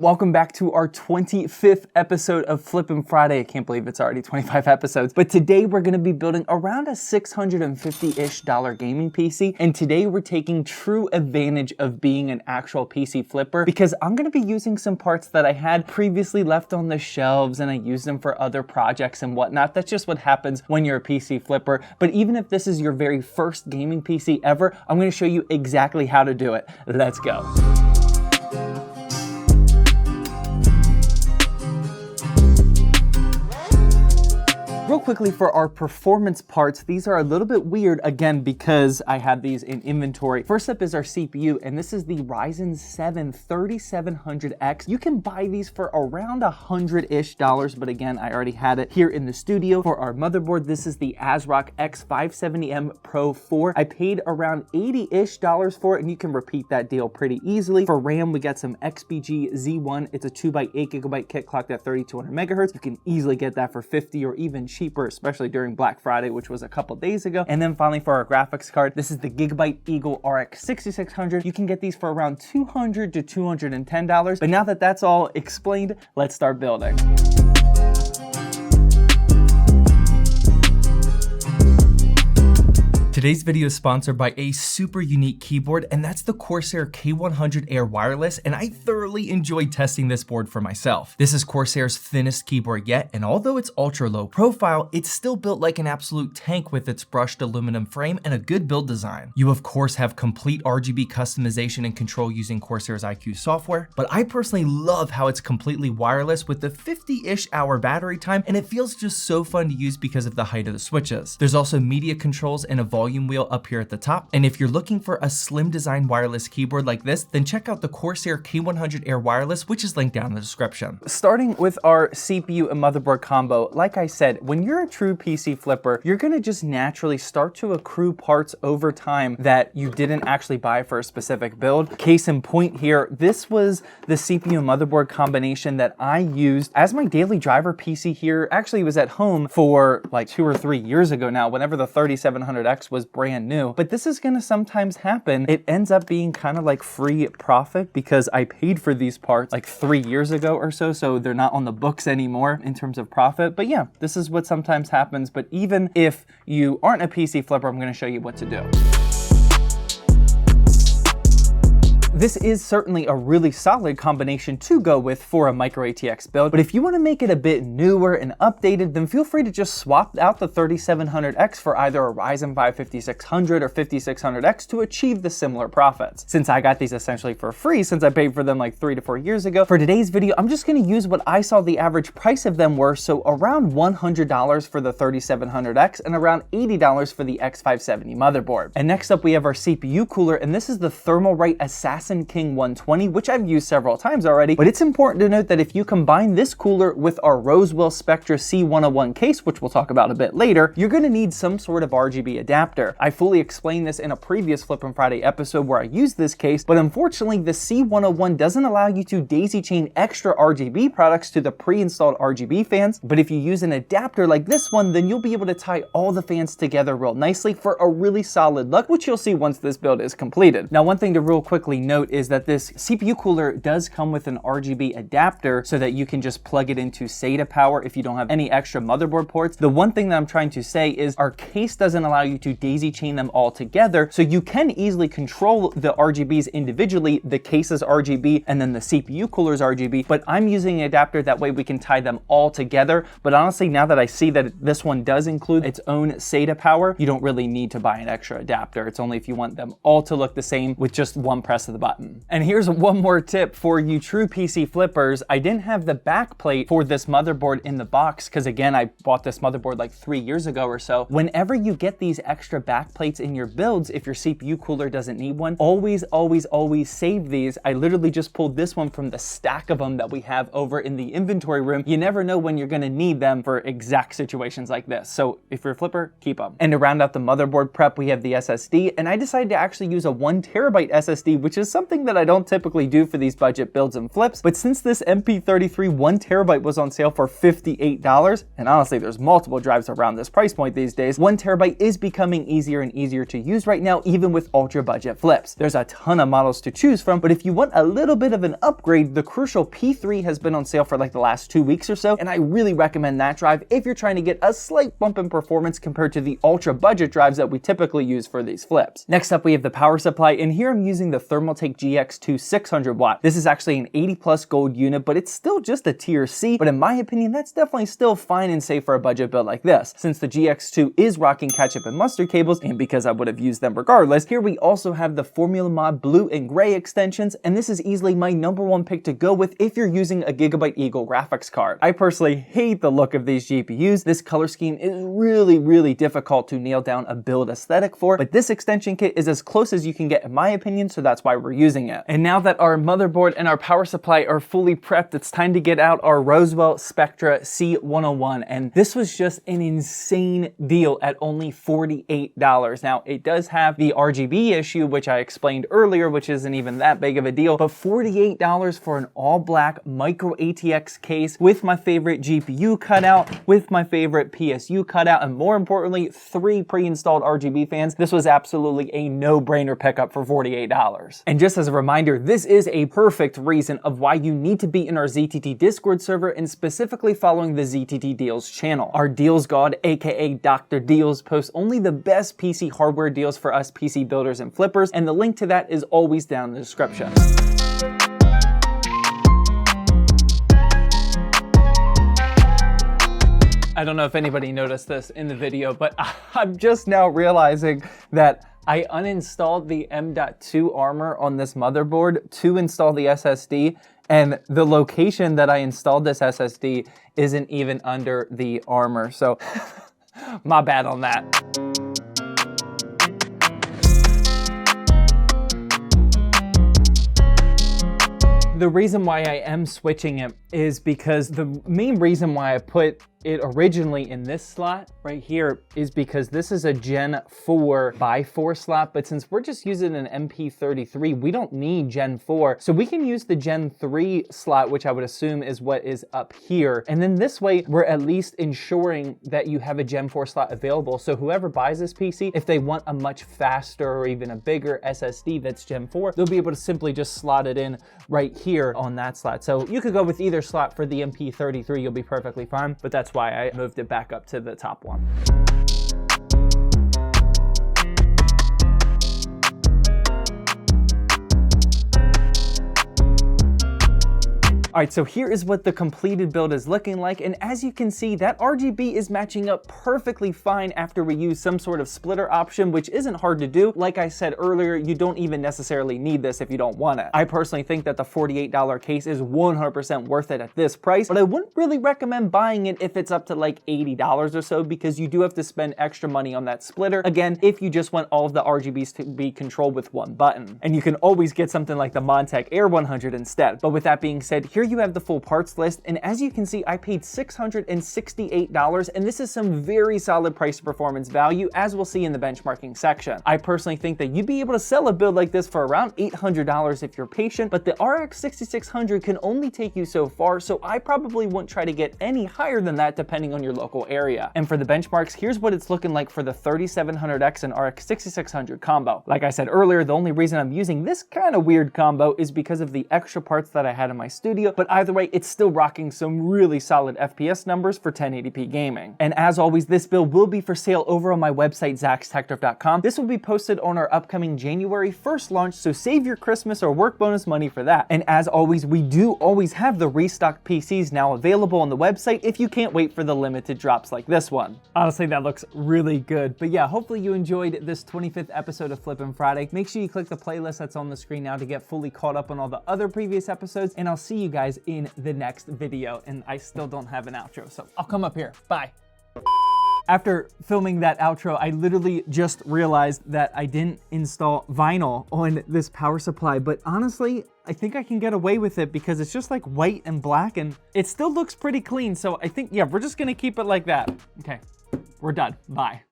Welcome back to our 25th episode of Flippin' Friday. I can't believe it's already 25 episodes, but today we're gonna be building around a $650-ish gaming PC, and today we're taking true advantage of being an actual PC flipper because I'm gonna be using some parts that I had previously left on the shelves and I used them for other projects and whatnot. That's just what happens when you're a PC flipper. But even if this is your very first gaming PC ever, I'm gonna show you exactly how to do it. Let's go. Real quickly for our performance parts, these are a little bit weird, again, because I had these in inventory. First up is our CPU, and this is the Ryzen 7 3700X. You can buy these for around $100-ish, but again, I already had it here in the studio. For our motherboard, this is the ASRock X570M Pro 4. I paid around $80-ish for it, and you can repeat that deal pretty easily. For RAM, we got some XBG Z1. It's a 2x8GB kit clocked at 3200 megahertz. You can easily get that for $50 or even cheaper, especially during Black Friday, which was a couple days ago. And then finally for our graphics card, this is the Gigabyte Eagle RX 6600. You can get these for around $200 to $210. But now that that's all explained, let's start building. Today's video is sponsored by a super unique keyboard, and that's the Corsair K100 Air Wireless, and I thoroughly enjoyed testing this board for myself. This is Corsair's thinnest keyboard yet, and although it's ultra low profile, it's still built like an absolute tank with its brushed aluminum frame and a good build design. You of course have complete RGB customization and control using Corsair's IQ software, but I personally love how it's completely wireless with the 50-ish hour battery time, and it feels just so fun to use because of the height of the switches. There's also media controls and a volume wheel up here at the top, and if you're looking for a slim design wireless keyboard like this, then check out the Corsair K100 Air Wireless, which is linked down in the description. Starting with our CPU and motherboard combo, like I said, when you're a true PC flipper, you're gonna just naturally start to accrue parts over time that you didn't actually buy for a specific build. Case in point here, this was the CPU and motherboard combination that I used as my daily driver PC here. Actually, it was at home for like 2 or 3 years ago now, whenever the 3700X was brand new. But this is gonna sometimes happen. It ends up being kind of like free profit because I paid for these parts like 3 years ago or so they're not on the books anymore in terms of profit. But yeah, this is what sometimes happens. But even if you aren't a PC flipper, I'm gonna show you what to do. This is certainly a really solid combination to go with for a micro ATX build, but if you want to make it a bit newer and updated, then feel free to just swap out the 3700X for either a Ryzen 5 5600 or 5600X to achieve the similar profits. Since I got these essentially for free, since I paid for them like 3 to 4 years ago, for today's video, I'm just going to use what I saw the average price of them were, so around $100 for the 3700X and around $80 for the X570 motherboard. And next up we have our CPU cooler, and this is the Thermalright Assassin King 120, which I've used several times already, but it's important to note that if you combine this cooler with our Rosewill Spectra C101 case, which we'll talk about a bit later, you're going to need some sort of RGB adapter. I fully explained this in a previous Flippin' Friday episode where I used this case, but unfortunately the C101 doesn't allow you to daisy chain extra RGB products to the pre-installed RGB fans, but if you use an adapter like this one, then you'll be able to tie all the fans together real nicely for a really solid look, which you'll see once this build is completed. Now, one thing to real quickly note is that this CPU cooler does come with an RGB adapter so that you can just plug it into SATA power if you don't have any extra motherboard ports. The one thing that I'm trying to say is our case doesn't allow you to daisy chain them all together, so you can easily control the RGBs individually, the case's RGB and then the CPU cooler's RGB, but I'm using an adapter that way we can tie them all together. But honestly, now that I see that this one does include its own SATA power, you don't really need to buy an extra adapter. It's only if you want them all to look the same with just one press of the button. And here's one more tip for you true PC flippers. I didn't have the back plate for this motherboard in the box because again, I bought this motherboard like 3 years ago or so. Whenever you get these extra back plates in your builds, if your CPU cooler doesn't need one, always save these. I literally just pulled this one from the stack of them that we have over in the inventory room. You never know when you're gonna need them for exact situations like this. So if you're a flipper, keep them. And to round out the motherboard prep, we have the SSD, and I decided to actually use a 1 terabyte SSD, which is is something that I don't typically do for these budget builds and flips, but since this MP33 1TB was on sale for $58, and honestly there's multiple drives around this price point these days, 1TB is becoming easier and easier to use right now, even with ultra budget flips. There's a ton of models to choose from, but if you want a little bit of an upgrade, the Crucial P3 has been on sale for like the last 2 weeks or so, and I really recommend that drive if you're trying to get a slight bump in performance compared to the ultra budget drives that we typically use for these flips. Next up, we have the power supply, and here I'm using the Thermaltake GX2 600 watt. This is actually an 80+ gold unit, but it's still just a tier C, but in my opinion, that's definitely still fine and safe for a budget build like this. Since the GX2 is rocking ketchup and mustard cables, and because I would have used them regardless, here we also have the Formula Mod blue and gray extensions, and this is easily my #1 pick to go with if you're using a Gigabyte Eagle graphics card. I personally hate the look of these GPUs. This color scheme is really difficult to nail down a build aesthetic for, but this extension kit is as close as you can get in my opinion, so that's why we're using it. And now that our motherboard and our power supply are fully prepped, it's time to get out our Rosewill Spectra C101, and this was just an insane deal at only $48. Now, it does have the RGB issue, which I explained earlier, which isn't even that big of a deal, but $48 for an all-black micro ATX case with my favorite GPU cutout, with my favorite PSU cutout, and more importantly, 3 pre-installed RGB fans. This was absolutely a no-brainer pickup for $48. And just as a reminder, this is a perfect reason of why you need to be in our ZTT Discord server and specifically following the ZTT Deals channel. Our Deals God, aka Dr. Deals, posts only the best PC hardware deals for us PC builders and flippers, and the link to that is always down in the description. I don't know if anybody noticed this in the video, but I'm just now realizing that I uninstalled the M.2 armor on this motherboard to install the SSD, and the location that I installed this SSD isn't even under the armor, so my bad on that. The reason why I am switching it is because the main reason why I put it originally in this slot right here is because this is a Gen 4 by 4 slot, but since we're just using an MP33, we don't need Gen 4. So we can use the Gen 3 slot, which I would assume is what is up here. And then this way, we're at least ensuring that you have a Gen 4 slot available. So whoever buys this PC, if they want a much faster or even a bigger SSD that's Gen 4, they'll be able to simply just slot it in right here on that slot. So you could go with either slot for the MP33, you'll be perfectly fine, but that's why I moved it back up to the top one. All right, so here is what the completed build is looking like, and as you can see, that RGB is matching up perfectly fine after we use some sort of splitter option, which isn't hard to do. Like I said earlier, you don't even necessarily need this if you don't want it. I personally think that the $48 case is 100% worth it at this price, but I wouldn't really recommend buying it if it's up to like $80 or so, because you do have to spend extra money on that splitter. Again, if you just want all of the RGBs to be controlled with one button. And you can always get something like the Montech Air 100 instead. But with that being said, here you have the full parts list, and as you can see, I paid $668, and this is some very solid price to performance value, as we'll see in the benchmarking section. I personally think that you'd be able to sell a build like this for around $800 if you're patient, but the RX 6600 can only take you so far, so I probably wouldn't try to get any higher than that depending on your local area. And for the benchmarks, here's what it's looking like for the 3700X and RX 6600 combo. Like I said earlier, the only reason I'm using this kind of weird combo is because of the extra parts that I had in my studio, but either way, it's still rocking some really solid FPS numbers for 1080p gaming. And as always, this build will be for sale over on my website, zackstechdrive.com. This will be posted on our upcoming January 1st launch, so save your Christmas or work bonus money for that. And as always, we do always have the restocked PCs now available on the website if you can't wait for the limited drops like this one. Honestly, that looks really good. But yeah, hopefully you enjoyed this 25th episode of Flippin' Friday. Make sure you click the playlist that's on the screen now to get fully caught up on all the other previous episodes, and I'll see you guys in the next video. And I still don't have an outro, so I'll come up here. Bye. After filming that outro, I literally just realized that I didn't install vinyl on this power supply, but honestly, I think I can get away with it because it's just like white and black and it still looks pretty clean. So I think, yeah, we're just gonna keep it like that. Okay, we're done. Bye.